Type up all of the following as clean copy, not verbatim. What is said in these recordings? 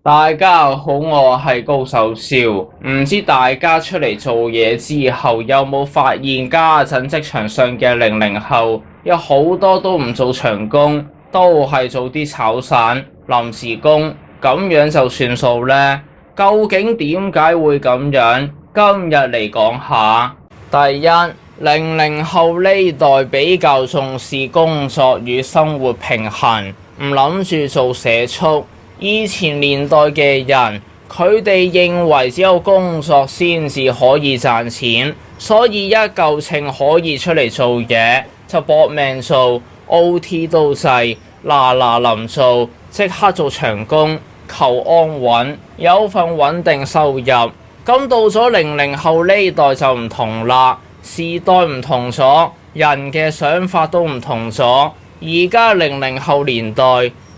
大家好，我係高手少。唔知大家出嚟做嘢之後，有冇發現家陣職場上嘅00後有好多都唔做長工，都係做啲炒散、臨時工，咁樣就算數呢？究竟點解會咁樣？今日嚟講下。第一，00後呢代比較重視工作與生活平衡，唔諗住做社畜。以前年代嘅人，佢哋認為只有工作先至可以賺錢，所以一嚿秤可以出嚟做嘢就搏命做 ，OT 都制，嗱臨做，即刻做長工，求安穩，有份穩定收入。咁到咗00後呢代就唔同啦，時代唔同咗，人嘅想法都唔同咗。而家00後年代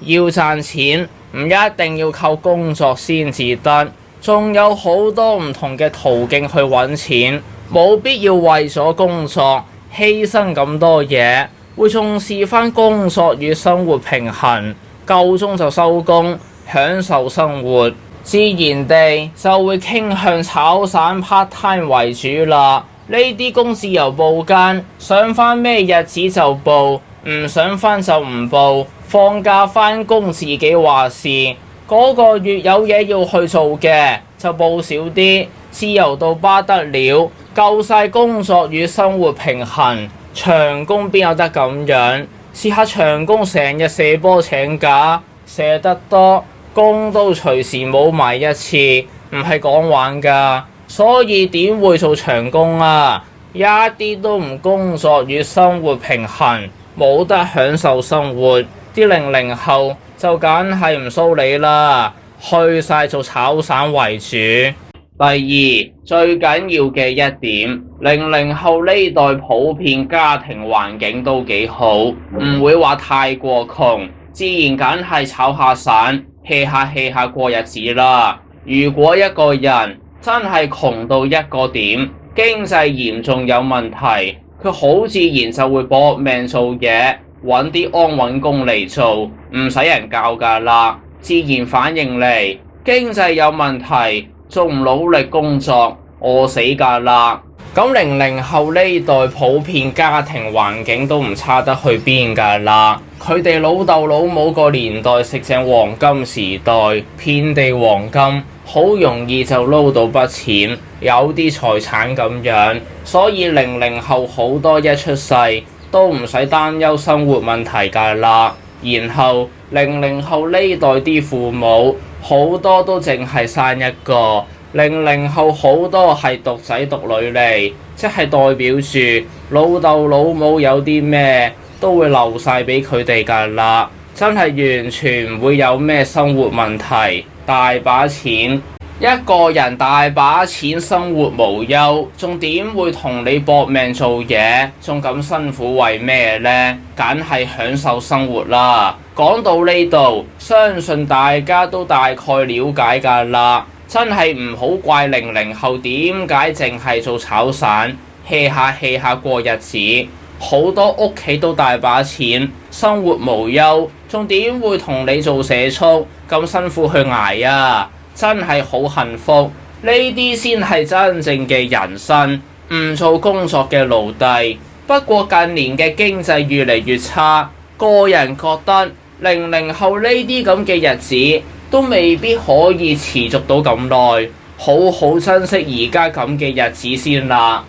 要賺錢，唔一定要靠工作先至得，仲有好多唔同嘅途徑去揾錢，冇必要為咗工作犧牲咁多嘢，會重視返工作與生活平衡，夠鐘就收工，享受生活，自然地就會傾向炒散 part time 為主啦。呢啲工自由報間，想返咩日子就報，唔想返就唔報。放假返工自己話事，嗰個月有嘢要去做嘅就報少啲，自由到不得了，夠晒工作與生活平衡。長工邊有得咁樣？試下長工成日射波請假，射得多工都隨時冇埋一次，唔係講玩㗎。所以點會做長工啊？一啲都唔工作與生活平衡，冇得享受生活。啲00後就梗係唔騷你啦，去晒做炒散為主。第二，最緊要嘅一點，00後呢代普遍家庭環境都幾好，唔會話太過窮，自然梗係炒下散，hea 下過日子啦。如果一個人真係窮到一個點，經濟嚴重有問題，佢好自然就會搏命做嘢，揾啲安穩工嚟做，唔使人教㗎啦，自然反應嚟。經濟有問題，仲唔努力工作，餓死㗎啦。咁00後呢代普遍家庭環境都唔差得去邊㗎啦。佢哋老豆老母個年代食正黃金時代，遍地黃金，好容易就撈到筆錢，有啲財產咁樣。所以00後好多一出世都唔使擔憂生活問題㗎啦。然後00後呢代啲父母好多都淨係生一個，00後好多係獨仔獨女嚟，即係代表住老豆老母有啲咩都會留晒俾佢哋㗎啦。真係完全唔會有咩生活問題，大把錢。一個人大把錢，生活無憂，仲點會同你搏命做嘢，仲咁辛苦為咩呢？梗係享受生活啦。講到呢度，相信大家都大概了解㗎啦。真係唔好怪00後點解淨係做炒散，hea 下過日子。好多屋企都大把錢，生活無憂，仲點會同你做社畜咁辛苦去捱啊？真係好幸福，呢啲先係真正嘅人生，唔做工作嘅奴隸。不過近年嘅經濟越嚟越差，個人覺得00後呢啲咁嘅日子都未必可以持續到咁耐，好好珍惜而家咁嘅日子先啦。